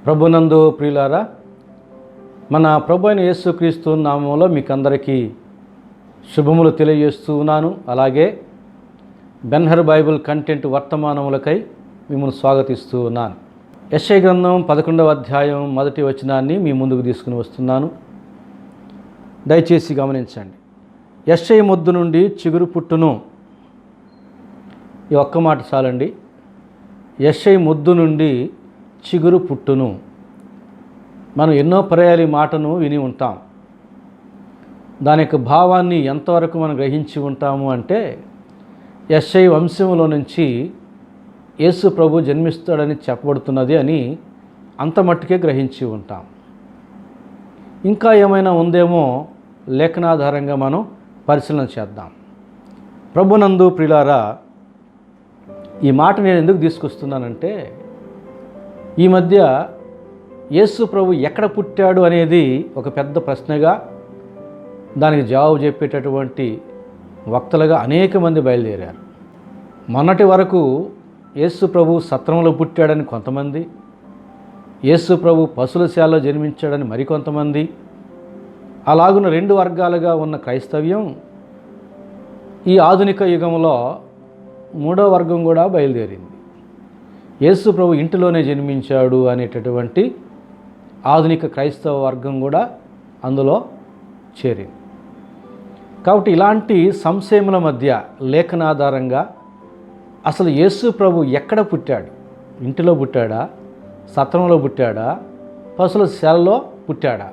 ప్రభునందు ప్రియులారా, మన ప్రభు అయిన యేసుక్రీస్తు నామంలో మీకు అందరికీ శుభములు తెలియజేస్తూ ఉన్నాను. అలాగే బెన్హర్ బైబిల్ కంటెంట్ వర్తమానములకై మిమ్మల్ని స్వాగతిస్తూ ఉన్నాను. యెషయా గ్రంథం 11వ అధ్యాయం 1వ వచనాన్ని మీ ముందుకు తీసుకుని వస్తున్నాను. దయచేసి గమనించండి. యెషయా మొద్దు నుండి చిగురు పుట్టును. ఈ ఒక్క మాట చాలండి. యెషయా మొద్దు నుండి చిగురు పుట్టును. మనం ఎన్నో పర్యాలు మాటను విని ఉంటాం. దాని యొక్క భావాన్ని ఎంతవరకు మనం గ్రహించి ఉంటాము అంటే, యెషయా వంశంలో నుంచి యేసు ప్రభు జన్మిస్తాడని చెప్పబడుతున్నది అని అంత మట్టుకే గ్రహించి ఉంటాం. ఇంకా ఏమైనా ఉందేమో లేఖనాధారంగా మనం పరిశీలన చేద్దాం. ప్రభునందు ప్రియులారా, ఈ మాట నేను ఎందుకు తీసుకొస్తున్నానంటే, ఈ మధ్య యేసు ప్రభు ఎక్కడ పుట్టాడు అనేది ఒక పెద్ద ప్రశ్నగా, దానికి జవాబు చెప్పేటటువంటి వక్తలుగా అనేక మంది బయలుదేరారు. మొన్నటి వరకు యేసు ప్రభు సత్రంలో పుట్టాడని కొంతమంది, యేసు ప్రభు పశువులశాలలో జన్మించాడని మరికొంతమంది, అలాగున్న రెండు వర్గాలుగా ఉన్న క్రైస్తవ్యం ఈ ఆధునిక యుగంలో మూడో వర్గం కూడా బయలుదేరింది. యేసు ప్రభు ఇంటిలోనే జన్మించాడు అనేటటువంటి ఆధునిక క్రైస్తవ వర్గం కూడా అందులో చేరింది. కాబట్టి ఇలాంటి సంశయముల మధ్య లేఖనాధారంగా అసలు యేసు ప్రభు ఎక్కడ పుట్టాడు? ఇంటిలో పుట్టాడా? సత్రంలో పుట్టాడా? పశువుల శాలలో పుట్టాడా?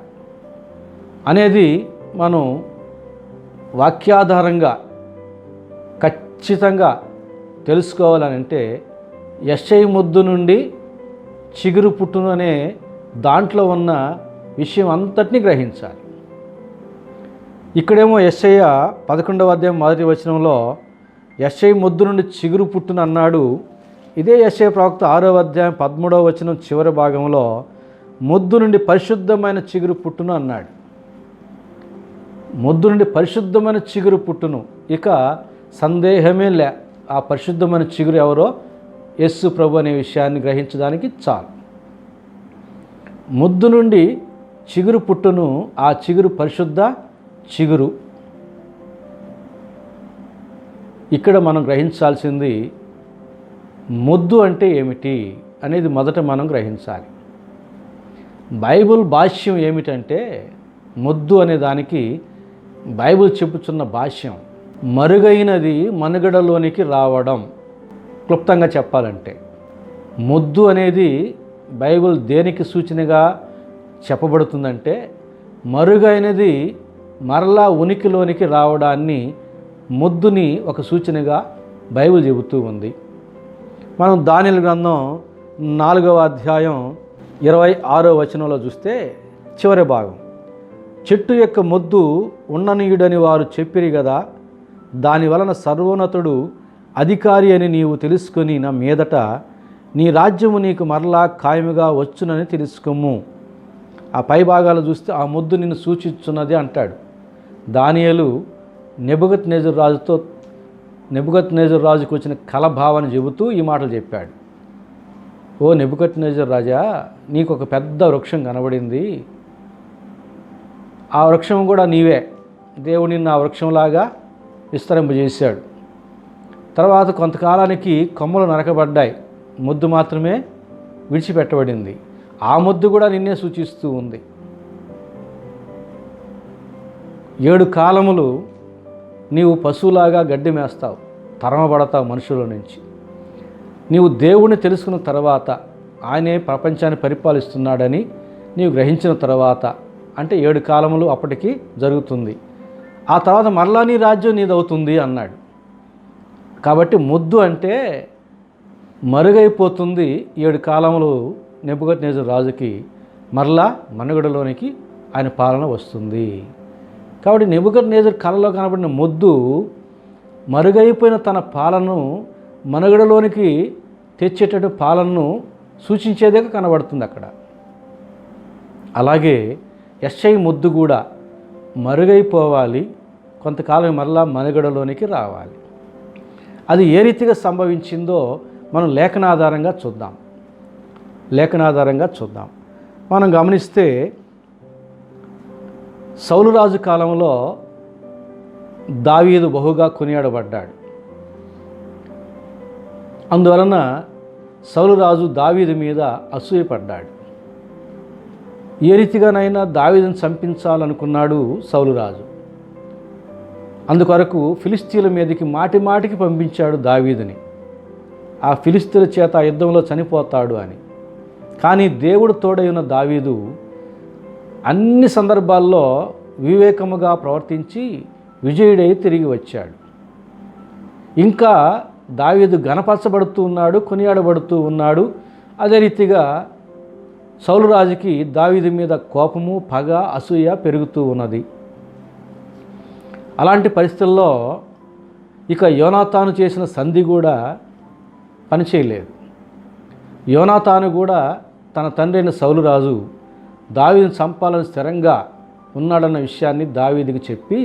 అనేది మనం వాక్యాధారంగా ఖచ్చితంగా తెలుసుకోవాలనంటే, యెషయా మొద్దు నుండి చిగురు పుట్టును అనే దాంట్లో ఉన్న విషయం అంతటినీ గ్రహించాలి. ఇక్కడేమో యెషయా 11వ అధ్యాయం 1వ వచనంలో యెషయా మొద్దు నుండి చిగురు పుట్టును అన్నాడు. ఇదే యెషయా ప్రవక్త 6వ అధ్యాయం 13వ వచనం చివరి భాగంలో మొద్దు నుండి పరిశుద్ధమైన చిగురు పుట్టును అన్నాడు. మొద్దు నుండి పరిశుద్ధమైన చిగురు పుట్టును. ఇక సందేహమే లే, ఆ పరిశుద్ధమైన చిగురు ఎవరో యేసు ప్రభు అనే విషయాన్ని గ్రహించడానికి చాలు. మొద్దు నుండి చిగురు పుట్టును, ఆ చిగురు పరిశుద్ధ చిగురు. ఇక్కడ మనం గ్రహించాల్సింది మొద్దు అంటే ఏమిటి అనేది మొదట మనం గ్రహించాలి. బైబిల్ భాష్యం ఏమిటంటే, మొద్దు అనే దానికి బైబిల్ చెప్పుచున్న భాష్యం మరుగైనది మనుగడలోనికి రావడం. క్లుప్తంగా చెప్పాలంటే, మొద్దు అనేది బైబిల్ దేనికి సూచనగా చెప్పబడుతుందంటే, మరుగైనది మరలా ఉనికిలోనికి రావడాన్ని మొద్దుని ఒక సూచనగా బైబిల్ చెబుతూ ఉంది. మనం దానియేలు గ్రంథం 4వ అధ్యాయం 26వ వచనంలో చూస్తే చివరి భాగం, చెట్టు యొక్క మొద్దు ఉన్ననీయుడని వారు చెప్పిరి కదా, దాని వలన సర్వోన్నతుడు అధికారి అని నీవు తెలుసుకొని నా మీదట నీ రాజ్యము నీకు మరలా ఖాయముగా వచ్చునని తెలుసుకోము. ఆ పై భాగాలు చూస్తే ఆ మొద్దు నిన్ను సూచించున్నది అంటాడు. దానియేలు నెబుకద్నెజరు రాజుకు వచ్చిన కలభావాన్ని చెబుతూ ఈ మాటలు చెప్పాడు. ఓ నెబుకద్నెజరు రాజా, నీకు ఒక పెద్ద వృక్షం కనబడింది. ఆ వృక్షం కూడా నీవే. దేవుడు నిన్ను ఆ వృక్షంలాగా విస్తరింపజేశాడు. తర్వాత కొంతకాలానికి కొమ్మలు నరకబడ్డాయి, మొద్దు మాత్రమే విడిచిపెట్టబడింది. ఆ మొద్దు కూడా నిన్నే సూచిస్తూ ఉంది. 7 కాలములు నీవు పశువులాగా గడ్డి మేస్తావు, తరమబడతావు మనుషుల నుంచి. నీవు దేవుణ్ణి తెలుసుకున్న తర్వాత, ఆయనే ప్రపంచాన్ని పరిపాలిస్తున్నాడని నీవు గ్రహించిన తర్వాత, అంటే 7 కాలములు అప్పటికి జరుగుతుంది. ఆ తర్వాత మరలా నీ రాజ్యం నీదవుతుంది అన్నాడు. కాబట్టి మొద్దు అంటే మరుగైపోతుంది. 7 కాలములు నెబుకద్నెజరు రాజుకి మరలా మనుగడలోనికి ఆయన పాలన వస్తుంది. కాబట్టి నెబుకద్నెజరు కలలో కనబడిన మొద్దు మరుగైపోయిన తన పాలనను మనుగడలోనికి తెచ్చేటట్టు పాలనను సూచించేదే కనబడుతుంది అక్కడ. అలాగే యెషయా మొద్దు కూడా మరుగైపోవాలి, కొంతకాలం మరలా మనుగడలోనికి రావాలి. అది ఏ రీతిగా సంభవించిందో మనం లేఖనాధారంగా చూద్దాం. మనం గమనిస్తే సౌలు రాజు కాలంలో దావీదు బహుగా కొనియాడబడ్డాడు. అందువలన సౌలు రాజు దావీదు మీద అసూయపడ్డాడు. ఏ రీతిగానైనా దావీదును చంపించాలనుకున్నాడు సౌలు రాజు. అందుకొరకు ఫిలిస్తీన్ల మీదకి మాటి మాటికి పంపించాడు దావీదుని, ఆ ఫిలిస్తీన్ల చేత ఆ యుద్ధంలో చనిపోతాడు అని. కానీ దేవుడు తోడై ఉన్న దావీదు అన్ని సందర్భాల్లో వివేకముగా ప్రవర్తించి విజయుడై తిరిగి వచ్చాడు. ఇంకా దావీదు గణపరచబడుతూ ఉన్నాడు, కొనియాడబడుతూ ఉన్నాడు. అదే రీతిగా సౌలు రాజుకి దావీదు మీద కోపము, పగ, అసూయ పెరుగుతూ ఉన్నది. అలాంటి పరిస్థితుల్లో ఇక యోనాతాను చేసిన సంధి కూడా పనిచేయలేదు. యోనాతాను కూడా తన తండ్రి అయిన సౌలు రాజు దావీదును చంపాలని స్థిరంగా ఉన్నాడన్న విషయాన్ని దావీదుకి చెప్పి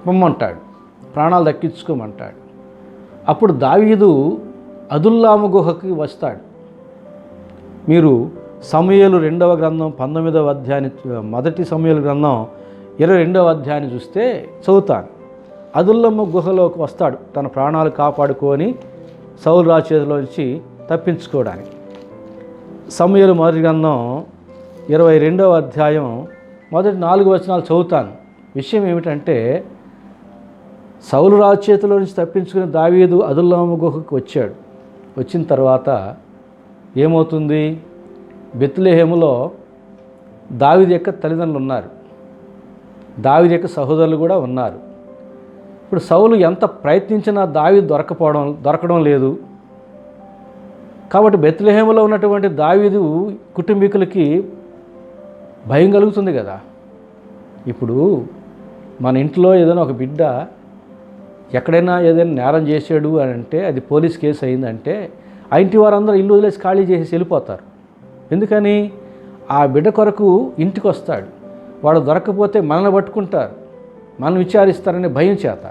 పొమ్మంటాడు, ప్రాణాలు దక్కించుకోమంటాడు. అప్పుడు దావీదు అదుల్లాము గుహకి వస్తాడు. మీరు సమూయేలు 2వ గ్రంథం 19వ అధ్యాయాన్ని, మొదటి సమూయేలు గ్రంథం 22వ అధ్యాయాన్ని చూస్తే చదువుతాను. అదుల్లమ్మ గుహలోకి వస్తాడు తన ప్రాణాలు కాపాడుకొని సౌలు రాజు చేతిలోంచి తప్పించుకోవడానికి. సమూయేలు మొదటి గ్రంథం 22వ అధ్యాయం మొదటి 4 వచనాలు చదువుతాను. విషయం ఏమిటంటే, సౌలు రాజు చేతిలో నుంచి తప్పించుకుని దావీదు అదుల్లమ్మ గుహకు వచ్చాడు. వచ్చిన తర్వాత ఏమవుతుంది? బెత్లెహేములో దావీదు యొక్క తల్లిదండ్రులు ఉన్నారు, దావీదు యొక్క సహోదరులు కూడా ఉన్నారు. ఇప్పుడు సౌలు ఎంత ప్రయత్నించినా దావీదు దొరకడం లేదు. కాబట్టి బెత్లెహేములో ఉన్నటువంటి దావీదు కుటుంబీకులకి భయం కలుగుతుంది కదా. ఇప్పుడు మన ఇంట్లో ఏదైనా ఒక బిడ్డ ఎక్కడైనా ఏదైనా నేరం చేశాడు అని అంటే, అది పోలీస్ కేసు అయిందంటే, ఆ ఇంటి వారందరూ ఇల్లు వదిలేసి ఖాళీ చేసి వెళ్ళిపోతారు. ఎందుకని? ఆ బిడ్డ కొరకు ఇంటికి వస్తాడు, వాడు దొరకకపోతే మనల్ని పట్టుకుంటారు, మనల్ని విచారిస్తారనే భయం చేత.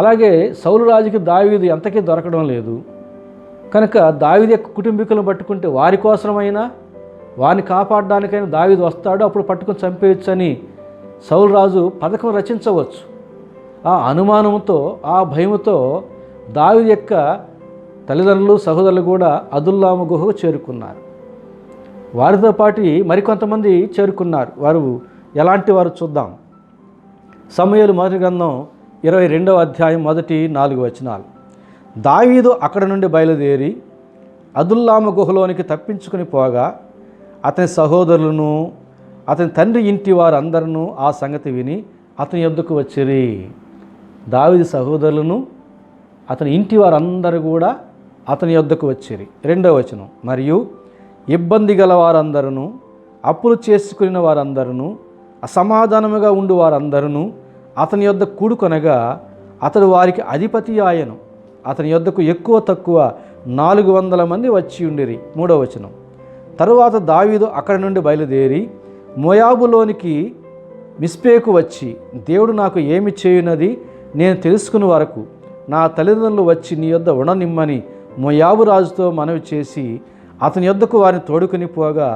అలాగే సౌలు రాజుకి దావీదు ఎంతకీ దొరకడం లేదు కనుక దావీదు యొక్క కుటుంబీకులను పట్టుకుంటే వారి కోసమైనా, వారిని కాపాడడానికైనా దావీదు వస్తాడు, అప్పుడు పట్టుకొని చంపేయచ్చు అని సౌలు రాజు పథకం రచించవచ్చు. ఆ అనుమానంతో, ఆ భయంతో దావీదు యొక్క తల్లిదండ్రులు, సహోదరులు కూడా అదుల్లాము గుహకు చేరుకున్నారు. వారితో పాటు మరికొంతమంది చేరుకున్నారు. వారు ఎలాంటి వారు చూద్దాం. సమూయేలు మొదటి గ్రంథం 22వ అధ్యాయం మొదటి 4 వచనాలు. దావీదు అక్కడ నుండి బయలుదేరి అదుల్లాము గుహలోనికి తప్పించుకుని పోగా అతని సహోదరులను, అతని తండ్రి ఇంటి వారందరూ ఆ సంగతి విని అతని యొద్దకు వచ్చిరి. దావీదు సహోదరులను, అతని ఇంటి వారందరూ కూడా అతని యొద్దకు వచ్చిరి. 2వ వచనం. మరియు ఇబ్బంది గల వారందరూ, అప్పులు చేసుకుని వారందరూ, అసమాధానముగా ఉండు వారందరూ అతని యొద్ద కూడుకొనగా అతడు వారికి అధిపతి ఆయను. అతని యొద్దకు ఎక్కువ తక్కువ 400 మంది వచ్చి ఉండిరి. 3వ వచనం. తరువాత దావీదు అక్కడి నుండి బయలుదేరి మోయాబులోనికి మిస్పేకు వచ్చి, దేవుడు నాకు ఏమి చేయునది నేను తెలుసుకుని వరకు నా తల్లిదండ్రులు వచ్చి నీ యొద్ద ఉండనిమ్మని మోయాబు రాజుతో మనవి చేసి అతని యొద్దకు వారిని తోడుకుని పోగా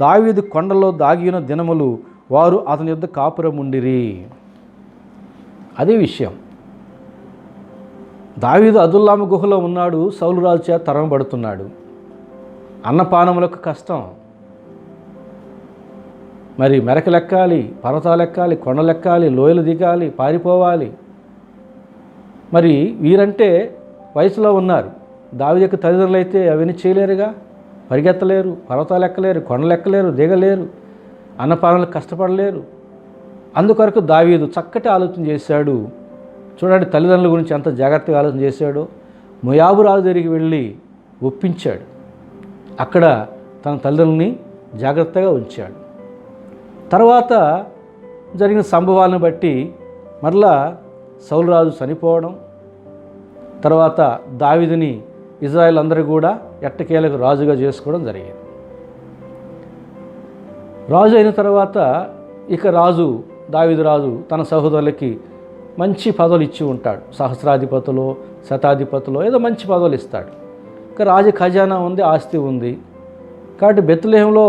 దావీదు కొండలో దాగిన దినములు వారు అతని యొద్ద కాపురముండిరి. అదే విషయం. దావీదు అదుల్లాము గుహలో ఉన్నాడు, సౌలు రాజు చేత తరమబడుతున్నాడు. అన్నపానములకు కష్టం. మరి మెరకలెక్కాలి, పర్వతాలెక్కాలి, కొండలెక్కాలి, లోయలు దిగాలి, పారిపోవాలి. మరి వీరంటే వయసులో ఉన్నారు. దావీదు యొక్క తల్లిదండ్రులు అయితే అవన్నీ చేయలేరుగా, పరిగెత్తలేరు, పర్వతాలు ఎక్కలేరు, కొండలు ఎక్కలేరు, దిగలేరు, అన్నపానాలకు కష్టపడలేరు. అందుకొరకు దావీదు చక్కటి ఆలోచన చేశాడు. చూడండి తల్లిదండ్రుల గురించి ఎంత జాగ్రత్తగా ఆలోచన చేశాడో. మోయాబు రాజు దగ్గరికి వెళ్ళి ఒప్పించాడు. అక్కడ తన తల్లిదండ్రులని జాగ్రత్తగా ఉంచాడు. తర్వాత జరిగిన సంభవాలను బట్టి మరలా సౌలు రాజు చనిపోవడం, తర్వాత దావీదుని ఇజ్రాయెల్ అందరూ కూడా ఎట్టకేలకు రాజుగా చేసుకోవడం జరిగింది. రాజు అయిన తర్వాత ఇక దావీదు రాజు తన సహోదరులకి మంచి పదవులు ఇచ్చి ఉంటాడు. సహస్రాధిపతులు, శతాధిపతులు, ఏదో మంచి పదవులు ఇస్తాడు. ఇక రాజు ఖజానా ఉంది, ఆస్తి ఉంది. కాబట్టి బెత్లెహేములో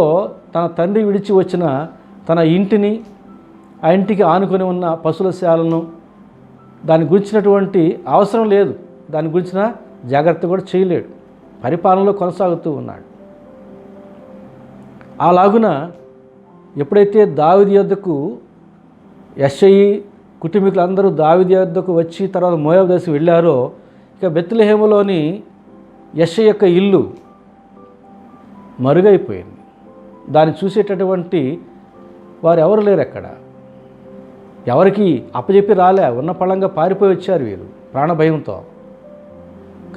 తన తండ్రి విడిచి వచ్చిన తన ఇంటిని, ఆ ఇంటికి ఆనుకొని ఉన్న పశువుల శాలను దాని గురించినటువంటి అవసరం లేదు, దాని గురించిన జాగ్రత్త కూడా చేయలేడు, పరిపాలనలో కొనసాగుతూ ఉన్నాడు. అలాగున ఎప్పుడైతే దావీదు యొద్దకు యెష్షయి కుటుంబీకులందరూ దావీదు యొద్దకు వచ్చి తర్వాత మోయాబు దేశం వెళ్ళారో, ఇక బెత్లెహేములోని యెష్షయి యొక్క ఇల్లు మరుగైపోయింది. దాన్ని చూసేటటువంటి వారు ఎవరు లేరు అక్కడ. ఎవరికి అప్పచెప్పి రాలే, ఉన్న పళంగా పారిపోయి వచ్చారు వీరు ప్రాణభయంతో.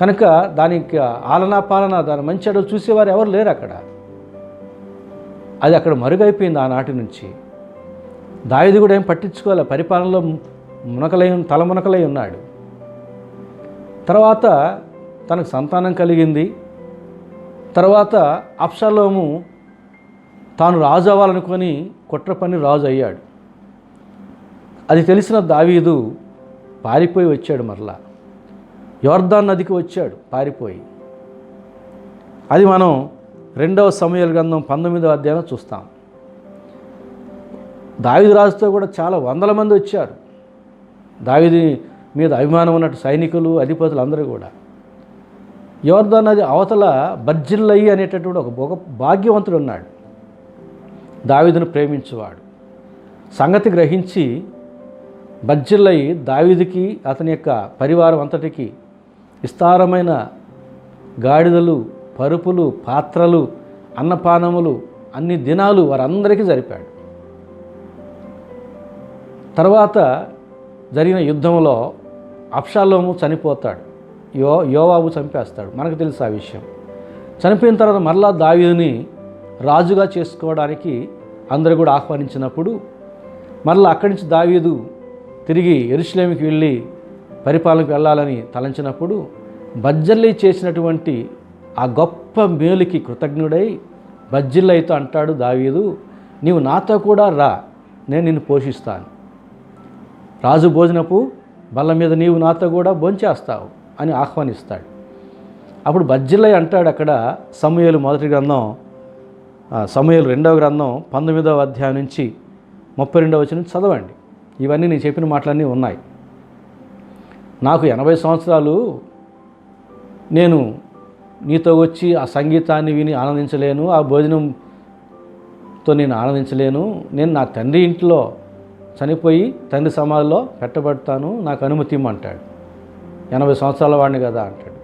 కనుక దానికి ఆలనా పాలన, దాని మంచి అడుగు చూసేవారు ఎవరు లేరు అక్కడ. అది అక్కడ మరుగైపోయింది ఆనాటి నుంచి. దావీదు కూడా ఏం పట్టించుకోలే, పరిపాలనలో తలమునకలై ఉన్నాడు. తర్వాత తనకు సంతానం కలిగింది. తర్వాత అబ్షాలోము తాను రాజు అవ్వాలనుకొని కుట్ర పన్ని రాజు అయ్యాడు. అది తెలిసిన దావీదు పారిపోయి వచ్చాడు. మరలా యొర్దాను నదికి వచ్చాడు పారిపోయి. అది మనం 2వ సమూయేలు గ్రంథం 19వ అధ్యాయంలో చూస్తాం. దావీదు రాజుతో కూడా చాలా వందల మంది వచ్చారు. దావీదు మీద అభిమానం ఉన్నట్టు సైనికులు, అధిపతులు అందరూ కూడా. యొర్దాను నది అవతల బర్జిల్లై అనేటటువంటి ఒక భాగ్యవంతుడు ఉన్నాడు, దావీదును ప్రేమించేవాడు. సంగతి గ్రహించి బర్జిల్లై దావీదుకి అతని యొక్క పరివారం అంతటికి విస్తారమైన గాడిదలు, పరుపులు, పాత్రలు, అన్నపానములు అన్ని దినాలు వారందరికీ జరిపాడు. తర్వాత జరిగిన యుద్ధంలో అబ్షాలోము చనిపోతాడు, యోవాబు చంపేస్తాడు. మనకు తెలుసు ఆ విషయం. చనిపోయిన తర్వాత మరలా దావీదుని రాజుగా చేసుకోవడానికి అందరూ కూడా ఆహ్వానించినప్పుడు, మరలా అక్కడి నుంచి దావీదు తిరిగి యెరూషలేముకి వెళ్ళి పరిపాలనకు వెళ్ళాలని తలంచినప్పుడు, బర్జిల్లై చేసినటువంటి ఆ గొప్ప మేలుకి కృతజ్ఞుడై బర్జిల్లైతో అంటాడు దావీదు, నీవు నాతో కూడా రా, నేను నిన్ను పోషిస్తాను. రాజు భోజనపు బల్ల మీద నీవు నాతో కూడా భోంచేస్తావు అని ఆహ్వానిస్తాడు. అప్పుడు బర్జిల్లై అంటాడు అక్కడ సమూయేలు 1వ గ్రంథం, సమూయేలు 2వ గ్రంథం 19వ అధ్యాయం నుంచి 32వ వచనం చదవండి. ఇవన్నీ నేను చెప్పిన మాటలన్నీ ఉన్నాయి. నాకు 80 సంవత్సరాలు, నేను నీతో వచ్చి ఆ సంగీతాన్ని విని ఆనందించలేను, ఆ భోజనంతో నేను ఆనందించలేను. నేను నా తండ్రి ఇంట్లో చనిపోయి తండ్రి సమాధిలో పెట్టబడతాను, నాకు అనుమతి ఇమ్మంటాడు. 80 సంవత్సరాల వాడిని కదా అంటాడు.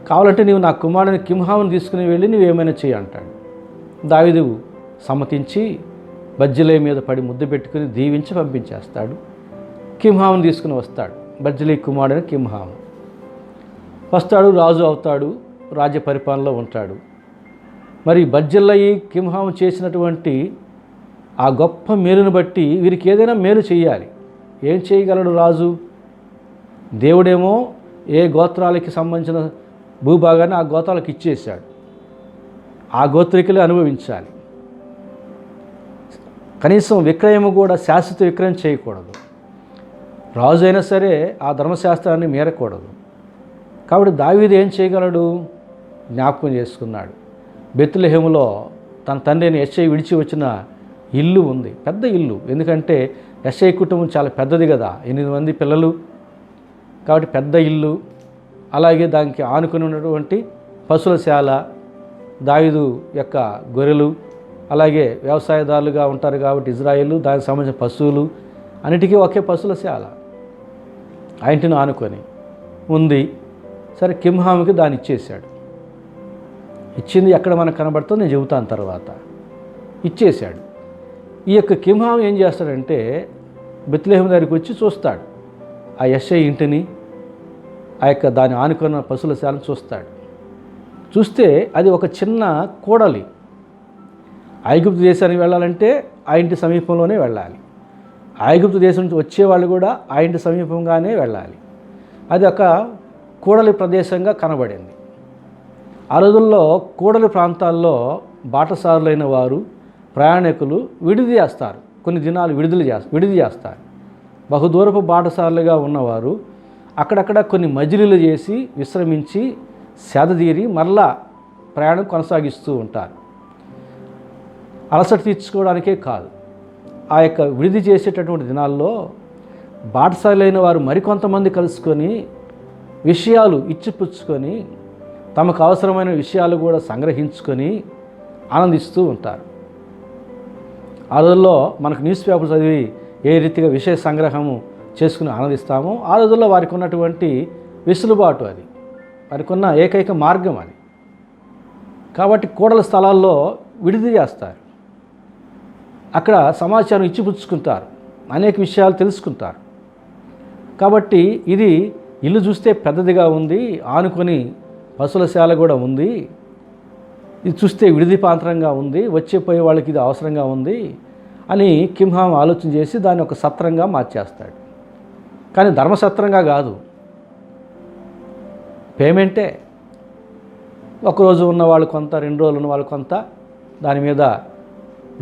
కావాలంటే నీవు నా కుమారుని కింహాముని తీసుకుని వెళ్ళి నువ్వేమైనా చేయి అంటాడు. దావీదు సమ్మతించి బర్జిల్లై మీద పడి ముద్దు పెట్టుకుని దీవించి పంపించేస్తాడు. కింహాముని తీసుకుని వస్తాడు. బర్జిల్లై కుమారుడైన కింహాము వస్తాడు, రాజు అవుతాడు, రాజ్య పరిపాలనలో ఉంటాడు. మరి బర్జిల్లై కింహాము చేసినటువంటి ఆ గొప్ప మేలును బట్టి వీరికి ఏదైనా మేలు చేయాలి. ఏం చేయగలడు రాజు? దేవుడేమో ఏ గోత్రాలకి సంబంధించిన భూభాగాన్ని ఆ గోత్రాలకు ఇచ్చేశాడు, ఆ గోత్రికులే అనుభవించాలి. కనీసం విక్రయము కూడా శాశ్వత విక్రయం చేయకూడదు. రాజు అయినా సరే ఆ ధర్మశాస్త్రాన్ని మీరకూడదు. కాబట్టి దావీదు ఏం చేయగలడు? జ్ఞాపకం చేసుకున్నాడు. బెత్లెహేములో తన తండ్రిని యెష్షయి విడిచి వచ్చిన ఇల్లు ఉంది, పెద్ద ఇల్లు. ఎందుకంటే యెష్షయి కుటుంబం చాలా పెద్దది కదా, 8 మంది పిల్లలు, కాబట్టి పెద్ద ఇల్లు. అలాగే దానికి ఆనుకుని ఉన్నటువంటి పశువుల శాల, దావీదు యొక్క గొర్రెలు, అలాగే వ్యవసాయదారులుగా ఉంటారు కాబట్టి ఇజ్రాయేలు, దానికి సంబంధించిన పశువులు అన్నిటికీ ఒకే పశువుల శాల ఆ ఇంటిని ఆనుకొని ఉంది. సరే, కింహాముకి దాన్ని ఇచ్చేశాడు. ఇచ్చింది ఎక్కడ మనకు కనబడుతుందో నేను చెబుతాను తర్వాత. ఇచ్చేశాడు. ఈ యొక్క కింహాము ఏం చేస్తాడంటే బెత్లెహేము దగ్గరికి వచ్చి చూస్తాడు, ఆ యెష్షయి ఇంటిని, ఆ యొక్క దాన్ని ఆనుకున్న పశువుల శాలను చూస్తాడు. చూస్తే అది ఒక చిన్న కూడలి. ఐగుప్తు దేశానికి వెళ్ళాలంటే ఆ ఇంటి సమీపంలోనే వెళ్ళాలి. ఐగుప్తు దేశం నుంచి వచ్చేవాళ్ళు కూడా ఆ ఇంటి సమీపంగానే వెళ్ళాలి. అది ఒక కూడలి ప్రదేశంగా కనబడింది. ఆ రోజుల్లో కూడలి ప్రాంతాల్లో బాటసారులైన వారు, ప్రయాణికులు విడిది చేస్తారు, కొన్ని దినాలు విడిది చేస్తారు. బహుదూరపు బాటసారులుగా ఉన్నవారు అక్కడక్కడ కొన్ని మజిలీలు చేసి విశ్రమించి సేదతీరి మరలా ప్రయాణం కొనసాగిస్తూ ఉంటారు. అలసట తీర్చుకోవడానికే కాదు, ఆ యొక్క విడిది చేసేటటువంటి దినాల్లో బాటసారులైన వారు మరికొంతమంది కలుసుకొని విషయాలు ఇచ్చిపుచ్చుకొని తమకు అవసరమైన విషయాలు కూడా సంగ్రహించుకొని ఆనందిస్తూ ఉంటారు. ఆ రోజుల్లో మనకు న్యూస్ పేపర్ చదివి ఏ రీతిగా విషయ సంగ్రహము చేసుకుని ఆనందిస్తామో ఆ రోజుల్లో వారికి ఉన్నటువంటి వెసులుబాటు అది, వారికి ఉన్న ఏకైక మార్గం అది. కాబట్టి కూడల స్థలాల్లో విడిది చేస్తారు, అక్కడ సమాచారం ఇచ్చిపుచ్చుకుంటారు, అనేక విషయాలు తెలుసుకుంటారు. కాబట్టి ఇది ఇల్లు చూస్తే పెద్దదిగా ఉంది, ఆనుకొని పశువులశాల కూడా ఉంది, ఇది చూస్తే విడిది పాంత్రంగా ఉంది, వచ్చే పోయే వాళ్ళకి ఇది అవసరంగా ఉంది అని కింహాం ఆలోచన చేసి దాన్ని ఒక సత్రంగా మార్చేస్తాడు. కానీ ధర్మసత్రంగా కాదు, పేమెంటే. ఒకరోజు ఉన్న వాళ్ళు కొంత, 2 రోజులు ఉన్న వాళ్ళు కొంత, దాని మీద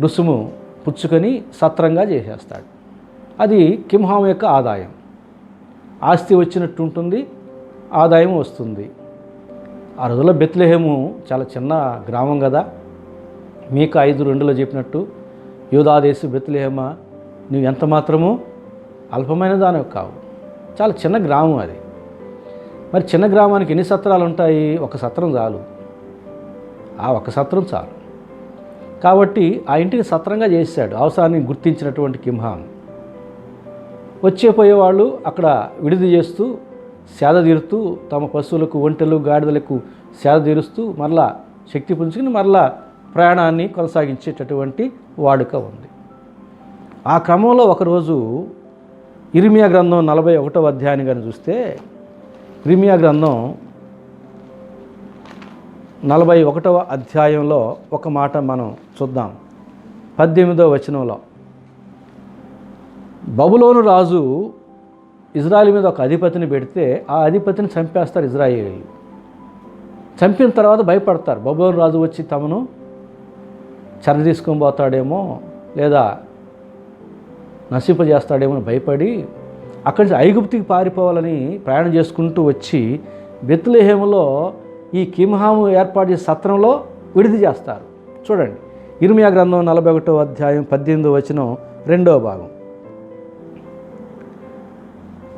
రుసుము పుచ్చుకొని సత్రంగా చేసేస్తాడు. అది కింహాం యొక్క ఆదాయం. ఆస్తి వచ్చినట్టు ఉంటుంది, ఆదాయం వస్తుంది. ఆ రోజుల్లో బెత్లెహేము చాలా చిన్న గ్రామం కదా. మీకు 5:2 చెప్పినట్టు, యూదాదేశు బెత్లెహేమ, నువ్వు ఎంత మాత్రము అల్పమైన దానివి కావు. చాలా చిన్న గ్రామం అది. మరి చిన్న గ్రామానికి ఎన్ని సత్రాలు ఉంటాయి? ఒక సత్రం చాలు, ఆ ఒక సత్రం చాలు. కాబట్టి ఆ ఇంటిని సత్రంగా చేశాడు అవసరాన్ని గుర్తించినటువంటి కింహాం. వచ్చే పోయేవాళ్ళు అక్కడ విడిది చేస్తూ సేద తీరుతూ తమ పశువులకు, ఒంటెలు, గాడిదలకు సేద తీరుస్తూ మరలా శక్తి పుంజుకుని మరలా ప్రయాణాన్ని కొనసాగించేటటువంటి వాడుక ఉంది. ఆ క్రమంలో ఒకరోజు ఇర్మియా గ్రంథం 41వ అధ్యాయాన్ని కానీ చూస్తే, ఇర్మియా గ్రంథం 41వ అధ్యాయంలో ఒక మాట మనం చూద్దాం. 18వ వచనంలో, బబులోను రాజు ఇజ్రాయేల్ మీద ఒక అధిపతిని పెడితే ఆ అధిపతిని చంపేస్తారు ఇజ్రాయేలీలు. చంపిన తర్వాత భయపడతారు, బబులోను రాజు వచ్చి తమను చెర తీసుకొని పోతాడేమో లేదా నశింపజేస్తాడేమో అని భయపడి అక్కడి నుంచి ఐగుప్తికి పారిపోవాలని ప్రయాణం చేసుకుంటూ వచ్చి బెత్లెహేములో ఈ కింహాము ఏర్పాటు చేసే సత్రంలో విడిది చేస్తారు. చూడండి, ఇర్మియా గ్రంథం 41వ అధ్యాయం 18వ వచనం 2వ భాగం.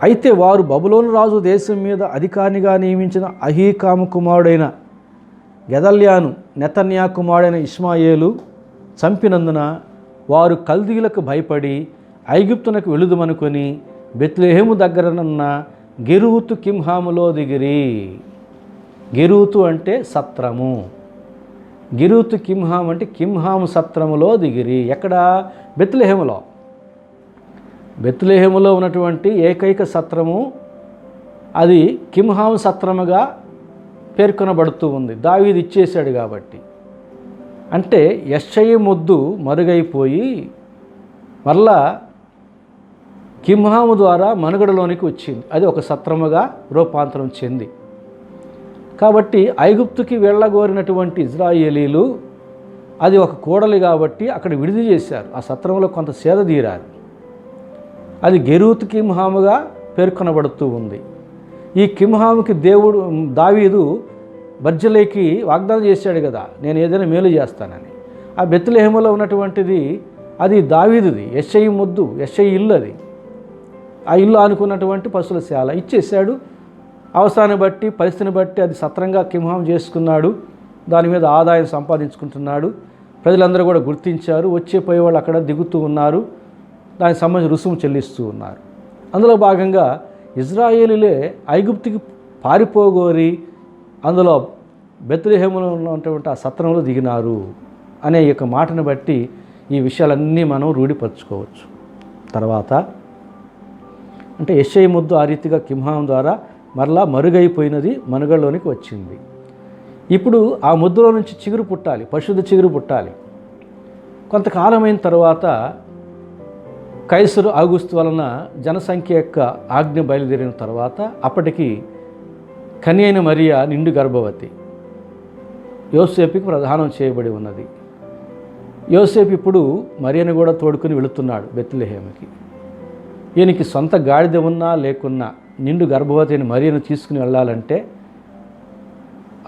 అయితే వారు బబులోను రాజు దేశం మీద అధికారినిగా నియమించిన అహీకాము కుమారుడైన గెదల్యాను, నెతన్యా కుమారుడైన ఇష్మాయేలు చంపినందున వారు కల్దీయులకు భయపడి ఐగుప్తునకు వెళుదుమనుకొని బెత్లెహేము దగ్గరనున్న గెరూతు కింహాములో దిగిరి. గెరూతు అంటే సత్రము, గెరూతు కింహాం అంటే కింహాము సత్రములో దిగిరి. ఎక్కడ? బెత్లెహేములో. బెత్లెహేములో ఉన్నటువంటి ఏకైక సత్రము అది కింహాము సత్రముగా పేర్కొనబడుతూ ఉంది. దావీదు ఇచ్చేశాడు కాబట్టి. అంటే యెష్షయి మొద్దు మరుగైపోయి మరలా కింహాము ద్వారా మనుగడలోనికి వచ్చింది. అది ఒక సత్రముగా రూపాంతరం చెంది. కాబట్టి ఐగుప్తుకి వెళ్ళగోరినటువంటి ఇజ్రాయేలీలు అది ఒక కూడలి కాబట్టి అక్కడ విడిది చేశారు. ఆ సత్రంలో కొంత సేద తీరారు. అది గెరూతు కింహాముగా పేర్కొనబడుతూ ఉంది. ఈ కింహాముకి దావీదు బర్జిల్లయికి వాగ్దానం చేశాడు కదా, నేను ఏదైనా మేలు చేస్తానని. ఆ బెత్లెహేములో ఉన్నటువంటిది అది దావీదుది, యెష్షయి మొద్దు, యెష్షయి ఇల్లు. అది ఆ ఇల్లు ఆనుకున్నటువంటి పశువుల శాల ఇచ్చేశాడు. అవసరాన్ని బట్టి, పరిస్థితిని బట్టి అది సత్రంగా కింహాం చేసుకున్నాడు. దాని మీద ఆదాయం సంపాదించుకుంటున్నాడు. ప్రజలందరూ కూడా గుర్తించారు. వచ్చే పోయేవాళ్ళు అక్కడ దిగుతూ ఉన్నారు. దానికి సంబంధించి రుసుము చెల్లిస్తూ ఉన్నారు. అందులో భాగంగా ఇజ్రాయేలీలే ఐగుప్తుకి పారిపోగోరి అందులో బెత్లెహేములో ఉన్నటువంటి ఆ సత్రంలో దిగినారు అనే ఈ యొక్క మాటను బట్టి ఈ విషయాలన్నీ మనం రూఢిపరచుకోవచ్చు. తర్వాత అంటే యెష్షయి మొద్దు ఆ రీతిగా కింహాం ద్వారా మరలా మరుగైపోయినది మనుగడలోనికి వచ్చింది. ఇప్పుడు ఆ ముద్దులో నుంచి చిగురు పుట్టాలి, పరిశుద్ధ చిగురు పుట్టాలి. కొంతకాలమైన తర్వాత కైసరు ఆగుస్తు వలన జనసంఖ్య యొక్క ఆజ్ఞ బయలుదేరిన తర్వాత అప్పటికి కన్య అయిన మరియా నిండు గర్భవతి, యోసేపుకి ప్రదానం చేయబడి ఉన్నది. యోసేపు ఇప్పుడు మరియను కూడా తోడుకుని వెళుతున్నాడు బెత్లెహేముకి. ఈయనకి సొంత గాడిద ఉన్నా లేకున్నా నిండు గర్భవతి అయిన మరియను తీసుకుని వెళ్ళాలంటే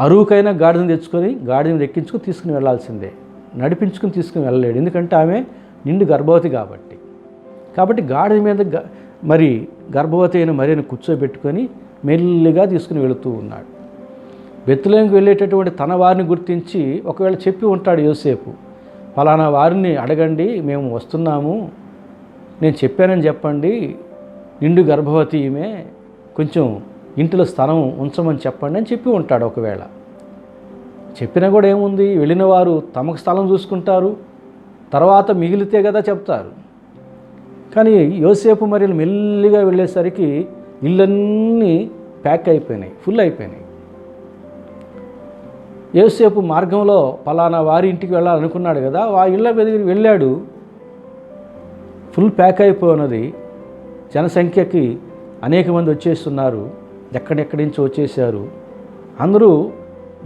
అరువుకైనా గాడిదను తెచ్చుకొని గాడిదను ఎక్కించుకొని తీసుకుని వెళ్ళాల్సిందే. నడిపించుకుని తీసుకుని వెళ్ళలేడు, ఎందుకంటే ఆమె నిండు గర్భవతి కాబట్టి గాడిద మీద మరి గర్భవతి అయిన మరియను కూర్చోబెట్టుకొని మెల్లిగా తీసుకుని వెళుతూ ఉన్నాడు. బెత్లెహేముకు వెళ్ళేటటువంటి తన వారిని గుర్తించి ఒకవేళ చెప్పి ఉంటాడు యోసేపు, ఫలానా వారిని అడగండి, మేము వస్తున్నాము, నేను చెప్పానని చెప్పండి, నిండు గర్భవతి ఈమె, కొంచెం ఇంటిలో స్థలం ఉంచమని చెప్పండి అని చెప్పి ఉంటాడు. ఒకవేళ చెప్పినా కూడా ఏముంది, వెళ్ళిన వారు తమకు స్థలం చూసుకుంటారు, తర్వాత మిగిలితే కదా చెప్తారు. కానీ యోసేపు మరియలు మెల్లిగా వెళ్ళేసరికి ఇళ్ళన్నీ ప్యాక్ అయిపోయినాయి, ఫుల్ అయిపోయినాయి. యోసేపు మార్గంలో పలానా వారి ఇంటికి వెళ్ళాలనుకున్నాడు కదా, ఆ ఇళ్ళ దగ్గరికి వెళ్ళాడు, ఫుల్ ప్యాక్ అయిపోయినది. జనసంఖ్యకి అనేక మంది వచ్చేస్తున్నారు, ఎక్కడెక్కడి నుంచి వచ్చేసారు. అందరూ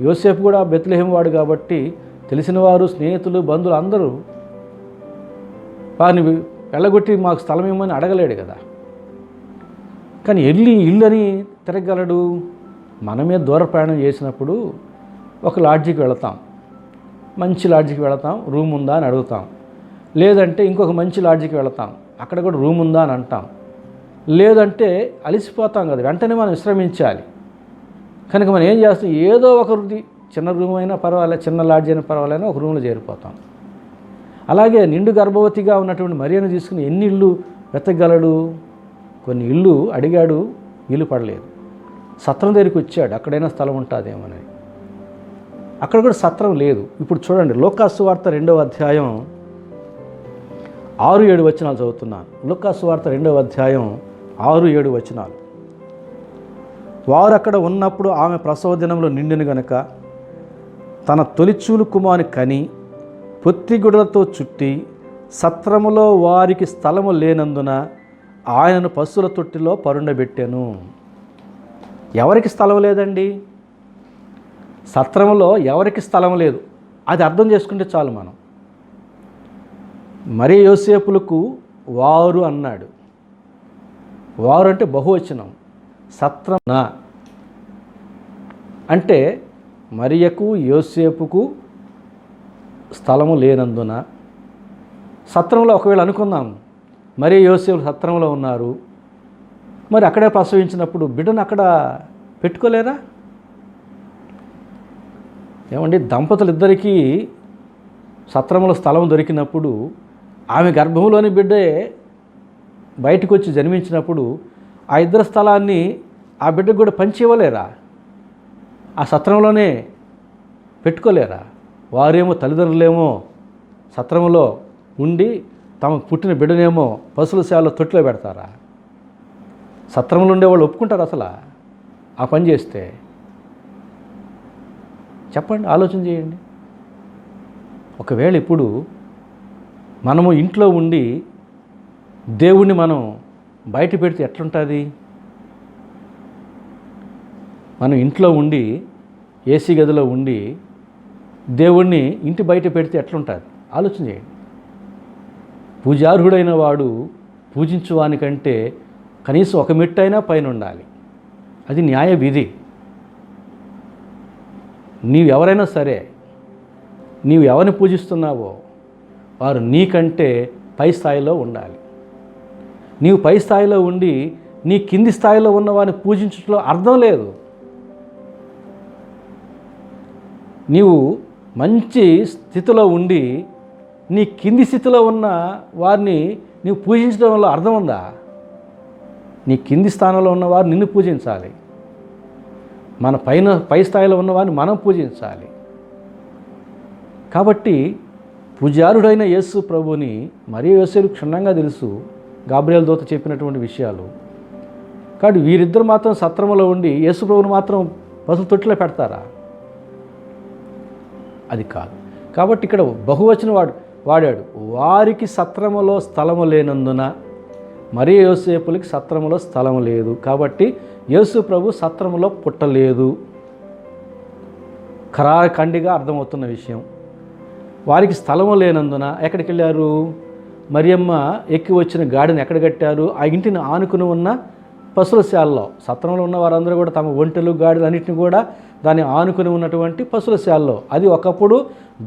యోసేపు కూడా బెత్లెహేము వాడు కాబట్టి తెలిసిన వారు, స్నేహితులు, బంధువులు అందరూ వారిని వెళ్ళగొట్టి మాకు స్థలం ఇవ్వమని అడగలేడు కదా. కానీ ఇల్లని తిరగలడు. మనమే దూర ప్రయాణం చేసినప్పుడు ఒక లాడ్జికి వెళతాం, మంచి లాడ్జికి వెళతాం, రూమ్ ఉందా అని అడుగుతాం. లేదంటే ఇంకొక మంచి లాడ్జికి వెళతాం, అక్కడ కూడా రూమ్ ఉందా అని అంటాం. లేదంటే అలసిపోతాం కదా, వెంటనే మనం విశ్రమించాలి. కనుక మనం ఏం చేస్తాం, ఏదో ఒకరిది చిన్న రూమ్ అయినా పర్వాలేదు, చిన్న లాడ్జ్ అయినా పర్వాలేనా ఒక రూమ్లో చేరిపోతాం. అలాగే నిండు గర్భవతిగా ఉన్నటువంటి మరియను తీసుకుని ఎన్ని ఇళ్ళు వెతకగలడు? కొన్ని ఇళ్ళు అడిగాడు, వీలు పడలేదు. సత్రం దగ్గరికి వచ్చాడు, అక్కడైనా స్థలం ఉంటుందేమోనని. అక్కడ కూడా సత్రం లేదు. ఇప్పుడు చూడండి, లూకాసు వార్త 2వ అధ్యాయం 6-7 వచనాలు చదువుతున్నాను. లూకాసు వార్త 2వ అధ్యాయం 6-7 వచనాలు. వారు అక్కడ ఉన్నప్పుడు ఆమె ప్రసవ దినంలో నిండిన గనుక తన తొలిచూలు కుమారుని కని పొత్తిగుడ్డలతో చుట్టి సత్రములో వారికి స్థలము లేనందున ఆయనను పశువుల తొట్టిలో పరుండబెట్టాను. ఎవరికి స్థలం లేదండి? సత్రములో ఎవరికి స్థలం లేదు, అది అర్థం చేసుకుంటే చాలు మనం. మరి యోసేపులకు వారు అన్నాడు. వారు అంటే బహువచనం. సత్రం అంటే మరియకు యోసేపుకు స్థలము లేనందున. సత్రంలో ఒకవేళ అనుకుందాం, మరి యోసేపు సత్రంలో ఉన్నారు, మరి అక్కడే ప్రసవించినప్పుడు బిడ్డను అక్కడ పెట్టుకోలేరా? ఏమండి, దంపతులిద్దరికీ సత్రంలో స్థలం దొరికినప్పుడు ఆమె గర్భంలోని బిడ్డే బయటకు వచ్చి జన్మించినప్పుడు ఆ ఇద్దరు స్థలాన్ని ఆ బిడ్డకు కూడా పంచి ఇవ్వలేరా? ఆ సత్రంలోనే పెట్టుకోలేరా? వారేమో తల్లిదండ్రులేమో సత్రంలో ఉండి తమకు పుట్టిన బిడ్డనేమో పశువుల సేవలో తొట్టిలో పెడతారా? సత్రంలో ఉండేవాళ్ళు ఒప్పుకుంటారు అసలు ఆ పని చేస్తే? చెప్పండి, ఆలోచన చేయండి. ఒకవేళ ఇప్పుడు మనము ఇంట్లో ఉండి దేవుణ్ణి మనం బయట పెడితే ఎట్లుంటుంది? మనం ఇంట్లో ఉండి ఏసీ గదిలో ఉండి దేవుణ్ణి ఇంటి బయట పెడితే ఎట్లుంటుంది? ఆలోచన చేయండి. పూజార్హుడైన వాడు పూజించువానికంటే కనీసం ఒక మెట్టైనా పైన ఉండాలి. అది న్యాయ విధి. నీవెవరైనా సరే, నీవు ఎవరిని పూజిస్తున్నావో వారు నీకంటే పై స్థాయిలో ఉండాలి. నీవు పై స్థాయిలో ఉండి నీ కింది స్థాయిలో ఉన్న వారిని పూజించడంలో అర్థం లేదు. నీవు మంచి స్థితిలో ఉండి నీ కింది స్థితిలో ఉన్న వారిని నీవు పూజించడం వల్ల అర్థం ఉందా? నీ కింది స్థానంలో ఉన్నవారు నిన్ను పూజించాలి, మన పై స్థాయిలో ఉన్నవారిని మనం పూజించాలి. కాబట్టి పూజారుడైన యేసు ప్రభుని మరియు యోసేపుకు క్షుణ్ణంగా తెలుసు గాబ్రియేలు దూత చెప్పినటువంటి విషయాలు. కాబట్టి వీరిద్దరు మాత్రం సత్రములో ఉండి యేసు ప్రభుని మాత్రం పశువుల తొట్టిలో పెడతారా? అది కాదు. కాబట్టి ఇక్కడ బహువచనం వాడాడు. వారికి సత్రములో స్థలము లేనందున మరి యోసేపులకి సత్రములో స్థలము లేదు, కాబట్టి యేసు ప్రభు సత్రములో పుట్టలేదు. ఖరాఖండిగా అర్థమవుతున్న విషయం. వారికి స్థలము లేనందున ఎక్కడికి వెళ్ళారు? మరియమ్మ ఎక్కి వచ్చిన గాడిని ఎక్కడ కట్టారు? ఆ ఇంటిని ఆనుకుని ఉన్న పశువులశాలలో సత్రంలో ఉన్న వారందరూ కూడా తమ ఒంటెలు గాడిలు అన్నింటినీ కూడా దాన్ని ఆనుకుని ఉన్నటువంటి పశువులశాలలో, అది ఒకప్పుడు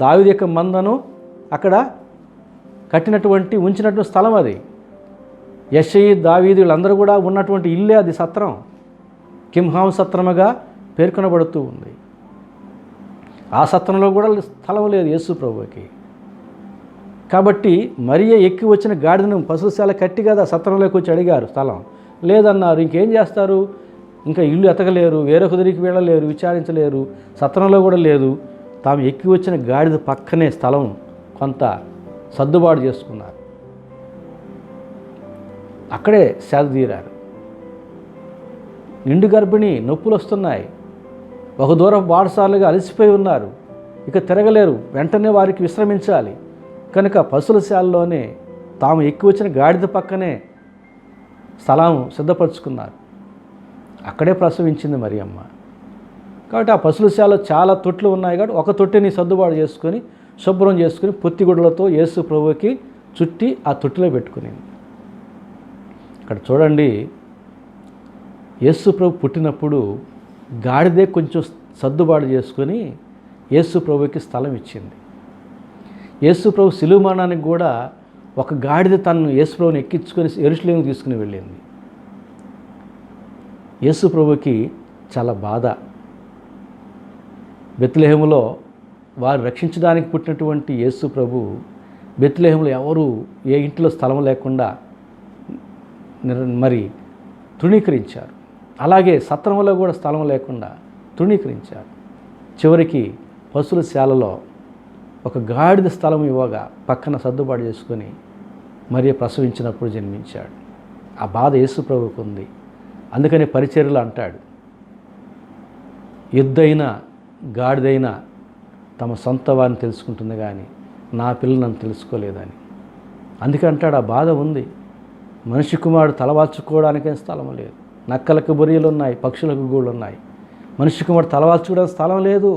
దావీదు యొక్క మందను అక్కడ కట్టినటువంటి ఉంచినటువంటి స్థలం. అది యెషయి, దావీదు వీళ్ళందరూ కూడా ఉన్నటువంటి ఇల్లే అది సత్రం. కింహాం సత్రముగా పేర్కొనబడుతూ ఉంది. ఆ సత్రంలో కూడా స్థలం లేదు యేసు ప్రభువుకి. కాబట్టి మరియ ఎక్కి వచ్చిన గాడిదను పశుశాల కట్టి కదా సత్రంలోకి వచ్చి అడిగారు, స్థలం లేదన్నారు. ఇంకేం చేస్తారు? ఇంకా ఇల్లు ఎతకలేరు, వేరొక దగ్గరికి వెళ్ళలేరు, విచారించలేరు, సత్రంలో కూడా లేదు. తాము ఎక్కి వచ్చిన గాడిద పక్కనే స్థలం కొంత సర్దుబాటు చేసుకున్నారు. అక్కడే సేద తీరారు. నిండు గర్భిణి, నొప్పులు వస్తున్నాయి, ఒక దూరం బాటసార్లుగా అలసిపోయి ఉన్నారు, ఇక తిరగలేరు, వెంటనే వారికి విశ్రమించాలి కనుక పశువులశాలలోనే తాము ఎక్కి వచ్చిన గాడిద పక్కనే స్థలం సిద్ధపరచుకున్నారు. అక్కడే ప్రసవించింది మరియమ్మ. కాబట్టి ఆ పశువులశాలలో చాలా తొట్లు ఉన్నాయి కాబట్టి ఒక తొట్టిని సర్దుబాటు చేసుకొని శుభ్రం చేసుకుని పొత్తిగుడ్డలతో యేసు ప్రభువుకి చుట్టి ఆ తొట్టిలో పెట్టుకునింది. ఇక్కడ చూడండి, యేసు ప్రభు పుట్టినప్పుడు గాడిదే కొంచెం సర్దుబాటు చేసుకొని యేసు ప్రభువుకి స్థలం ఇచ్చింది. యేసు ప్రభు శిలువ మరణానికి కూడా ఒక గాడిద తనను యేసు ప్రభువుని ఎక్కించుకొని యెరూషలేముకు తీసుకుని వెళ్ళింది. యేసు ప్రభువుకి చాలా బాధ. బెత్లెహేములో వారు రక్షించడానికి పుట్టినటువంటి యేసు ప్రభు బెత్లెహేములో ఎవరు ఏ ఇంటిలో స్థలం లేకుండా మరి తృణీకరించారు. అలాగే సత్రంలో కూడా స్థలం లేకుండా తృణీకరించారు. చివరికి పశువులశాలలో ఒక గాడిద స్థలం ఇవ్వగా పక్కన సర్దుబాటు చేసుకొని మరియ ప్రసవించినప్పుడు జన్మించాడు. ఆ బాధ యేసు ప్రభువుకు ఉంది. అందుకని పరిచర్యలు అంటాడు, ఎద్దైనా గాడిదైనా తమ సొంత వారిని తెలుసుకుంటుంది కానీ నా పిల్లలు నన్ను తెలుసుకోలేదని. అందుకే అంటాడు, ఆ బాధ ఉంది. మనిషి కుమారుడు తలవాల్చుకోవడానికే స్థలం లేదు. నక్కలకు బొరియలు ఉన్నాయి, పక్షులకు గూళ్ళు ఉన్నాయి. మనిషి కుమారుడు తలవాల్చుకోవడానికి స్థలం లేదు.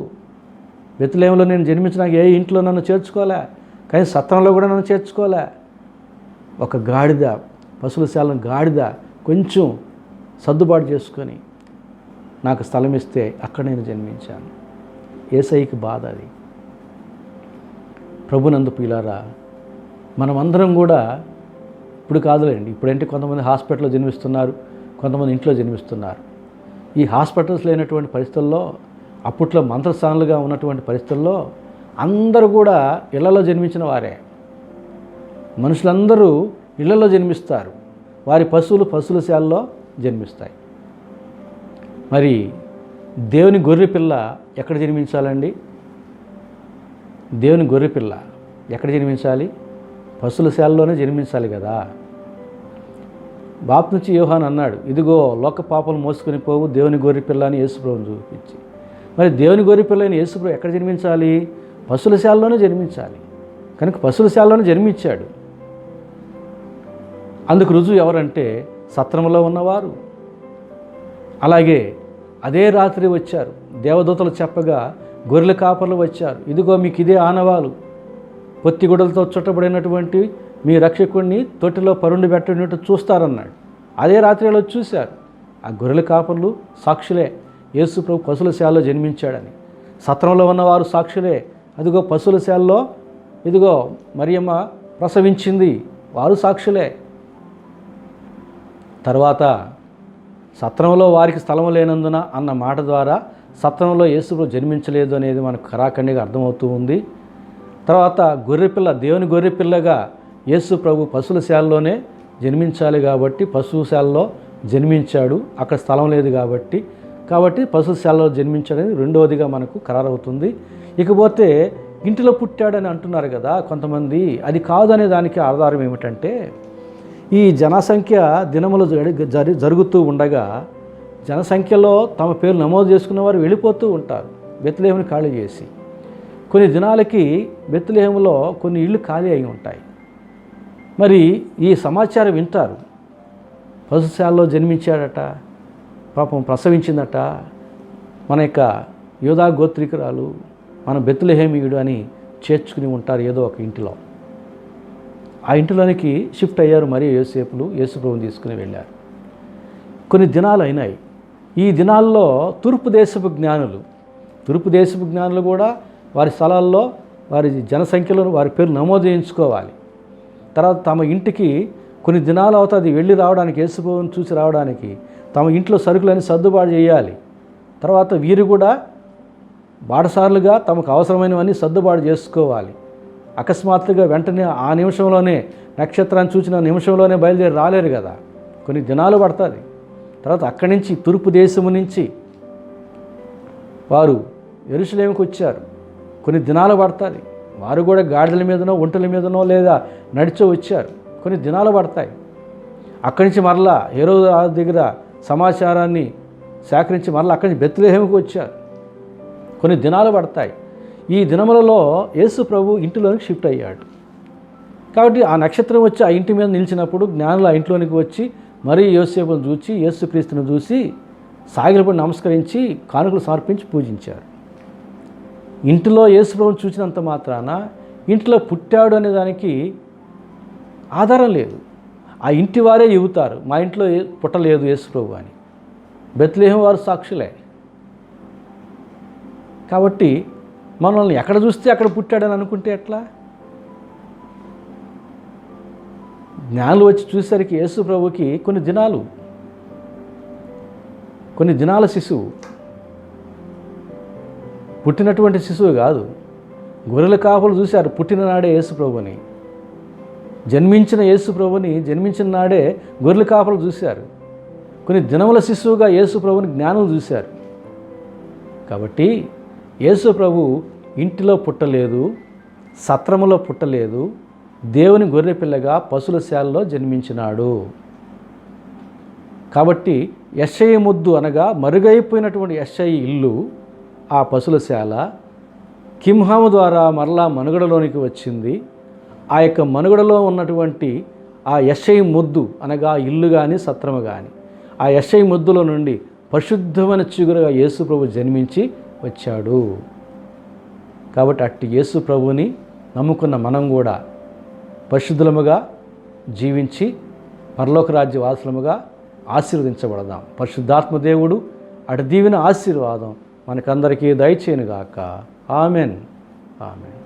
బెత్లెహేములో నేను జన్మించిన ఏ ఇంట్లో నన్ను చేర్చుకోలే, కానీ సత్రంలో కూడా నన్ను చేర్చుకోలే. ఒక గాడిద, పశువులశాలను గాడిద కొంచెం సర్దుబాటు చేసుకొని నాకు స్థలం ఇస్తే అక్కడ నేను జన్మించాను. యేసయ్యకి బాధ అది. ప్రభునందు ప్రియులారా, మనమందరం కూడా ఇప్పుడు కాదులేండి, ఇప్పుడంటే కొంతమంది హాస్పిటల్లో జన్మిస్తున్నారు, కొంతమంది ఇంట్లో జన్మిస్తున్నారు. ఈ హాస్పిటల్స్ లేనటువంటి పరిస్థితుల్లో, అప్పట్లో మంత్రస్థానాలుగా ఉన్నటువంటి పరిస్థితుల్లో అందరూ కూడా ఇళ్లలో జన్మించిన వారే. మనుషులందరూ ఇళ్లలో జన్మిస్తారు, వారి పశువులశాలలో జన్మిస్తాయి. మరి దేవుని గొర్రెపిల్ల ఎక్కడ జన్మించాలండి? దేవుని గొర్రెపిల్ల ఎక్కడ జన్మించాలి? పశువులశాలలోనే జన్మించాలి కదా. బాప్తిస్మా యోహాను అన్నాడు, ఇదిగో లోక పాపలు మోసుకొని పోవు దేవుని గొర్రెపిల్ల అని యేసుప్రభుని చూపించి. మరి దేవుని గొర్రెపిల్ల అయిన యేసుప్రభు ఎక్కడ జన్మించాలి? పశువులశాలలోనే జన్మించాలి. కనుక పశువులశాలలోనే జన్మించాడు. అందుకు రుజువు ఎవరంటే సత్రంలో ఉన్నవారు. అలాగే అదే రాత్రి వచ్చారు, దేవదూతలు చెప్పగా గొర్రెల కాపర్లు వచ్చారు, ఇదిగో మీకు ఇదే ఆనవాలు, పొత్తిగుడ్డలతో చుట్టబడినటువంటి మీ రక్షకుడిని తొట్టిలో పరుండి పెట్టినట్టు చూస్తారన్నాడు. అదే రాత్రి వాళ్ళు చూశారు. ఆ గొర్రెల కాపర్లు సాక్షులే, యేసు ప్రభు పశువులశాలలో జన్మించాడని. సత్రంలో ఉన్నవారు సాక్షులే, అదిగో పశువులశాలలో ఇదిగో మరియమ్మ ప్రసవించింది, వారు సాక్షులే. తర్వాత సత్రంలో వారికి స్థలం లేనందున అన్న మాట ద్వారా సత్రంలో యేసు ప్రభు జన్మించలేదు అనేది మనకు ఖరాఖండిగా అర్థమవుతూ ఉంది. తర్వాత గొర్రెపిల్ల, దేవుని గొర్రెపిల్లగా యేసు ప్రభు పశువులశాలలోనే జన్మించాలి కాబట్టి పశువుశాలలో జన్మించాడు. అక్కడ స్థలం లేదు కాబట్టి పశువుశాలలో జన్మించాడని రెండవదిగా మనకు ఖరారవుతుంది. ఇకపోతే ఇంటిలో పుట్టాడని అంటున్నారు కదా కొంతమంది, అది కాదనే దానికి ఆధారం ఏమిటంటే, ఈ జనసంఖ్య దినములు జరుగుతూ ఉండగా జనసంఖ్యలో తమ పేరు నమోదు చేసుకున్న వారు వెళ్ళిపోతూ ఉంటారు బెత్లెహేముని ఖాళీ చేసి. కొన్ని దినాలకి బెత్లెహేములో కొన్ని ఇళ్ళు ఖాళీ అయి ఉంటాయి. మరి ఈ సమాచారం వింటారు, పశుశాలలో జన్మించాడట, పాపం ప్రసవించిందట, మన యొక్క యోధా గోత్రికురాలు, మన బెత్లెహేమీయుడు అని చేర్చుకుని ఉంటారు ఏదో ఒక ఇంటిలో. ఆ ఇంటిలోనికి షిఫ్ట్ అయ్యారు మరియు యోసేపులు, యేసుప్రభుని తీసుకుని వెళ్ళారు. కొన్ని దినాలు అయినాయి. ఈ దినాల్లో తూర్పు దేశపు జ్ఞానులు కూడా వారి స్థలాల్లో వారి జనసంఖ్యలో వారి పేరు నమోదు చేయించుకోవాలి. తర్వాత తమ ఇంటికి కొన్ని దినాలు అవుతుంది వెళ్ళి రావడానికి, యేసుప్రభువుని చూసి రావడానికి తమ ఇంట్లో సరుకులని సర్దుబాటు చేయాలి. తర్వాత వీరు కూడా బాటసారులుగా తమకు అవసరమైనవన్నీ సర్దుబాటు చేసుకోవాలి. అకస్మాత్తుగా వెంటనే ఆ నిమిషంలోనే నక్షత్రాన్ని చూసిన నిమిషంలోనే బయలుదేరి రాలేరు కదా, కొన్ని దినాలు పడుతుంది. తర్వాత అక్కడి నుంచి తూర్పు దేశము నుంచి వారు యెరూషలేముకు వచ్చారు, కొన్ని దినాలు పడుతుంది. వారు కూడా గాడిదల మీదనో ఒంటెల మీదనో లేదా నడిచో వచ్చారు, కొన్ని దినాలు పడతాయి. అక్కడి నుంచి మరలా హేరోదు దగ్గర సమాచారాన్ని సేకరించి మరలా అక్కడి నుంచి బెత్లెహేముకు వచ్చారు, కొన్ని దినాలు పడతాయి. ఈ దినములలో యేసు ప్రభు ఇంటిలోనికి షిఫ్ట్ అయ్యాడు. కాబట్టి ఆ నక్షత్రం వచ్చి ఆ ఇంటి మీద నిలిచినప్పుడు జ్ఞానులు ఆ ఇంట్లోనికి వచ్చి మరీ యోసేపును చూసి యేసుక్రీస్తును చూసి సాగిలపడి నమస్కరించి కానుకలు సమర్పించి పూజించారు. ఇంటిలో యేసుప్రభుని చూసినంత మాత్రాన ఇంట్లో పుట్టాడు అనే దానికి ఆధారం లేదు. ఆ ఇంటి వారే చెబుతారు మా ఇంట్లో పుట్టలేదు యేసుప్రభు అని. బెత్లెహేము వారు సాక్షులే. కాబట్టి మనల్ని ఎక్కడ చూస్తే అక్కడ పుట్టాడని అనుకుంటే ఎట్లా? జ్ఞానులు వచ్చి చూసేసరికి యేసు ప్రభుకి కొన్ని దినాల శిశువు, పుట్టినటువంటి శిశువు కాదు. గొర్రెల కాపులు చూశారు పుట్టిన నాడే యేసు ప్రభుని, జన్మించిన యేసు ప్రభుని జన్మించిన నాడే గొర్రెల కాపులు చూశారు. కొన్ని దినముల శిశువుగా యేసు ప్రభుని జ్ఞానులు చూశారు. కాబట్టి యేసు ప్రభు ఇంటిలో పుట్టలేదు, సత్రములో పుట్టలేదు, దేవుని గొర్రెపిల్లగా పశుల శాలలో జన్మించినాడు. కాబట్టి యెషయి మొద్దు అనగా మరుగైపోయినటువంటి యెషయి ఇల్లు ఆ పశుల శాల కింహాము ద్వారా మరలా మనుగడలోనికి వచ్చింది. ఆ యొక్క మనుగడలో ఉన్నటువంటి ఆ యెషయి మొద్దు అనగా ఇల్లు కానీ సత్రము కానీ ఆ యెషయి మొద్దులో నుండి పరిశుద్ధమైన చిగురుగా యేసు ప్రభు జన్మించి వచ్చాడు. కాబట్టి అట్టి యేసు ప్రభుని నమ్ముకున్న మనం కూడా పరిశుద్ధులముగా జీవించి పరలోక రాజ్య వాసులముగా ఆశీర్వదించబడదాం. పరిశుద్ధాత్మ దేవుడు అటు దీవెన ఆశీర్వాదం మనకందరికీ దయచేయునుగాక. ఆమెన్. ఆమెన్.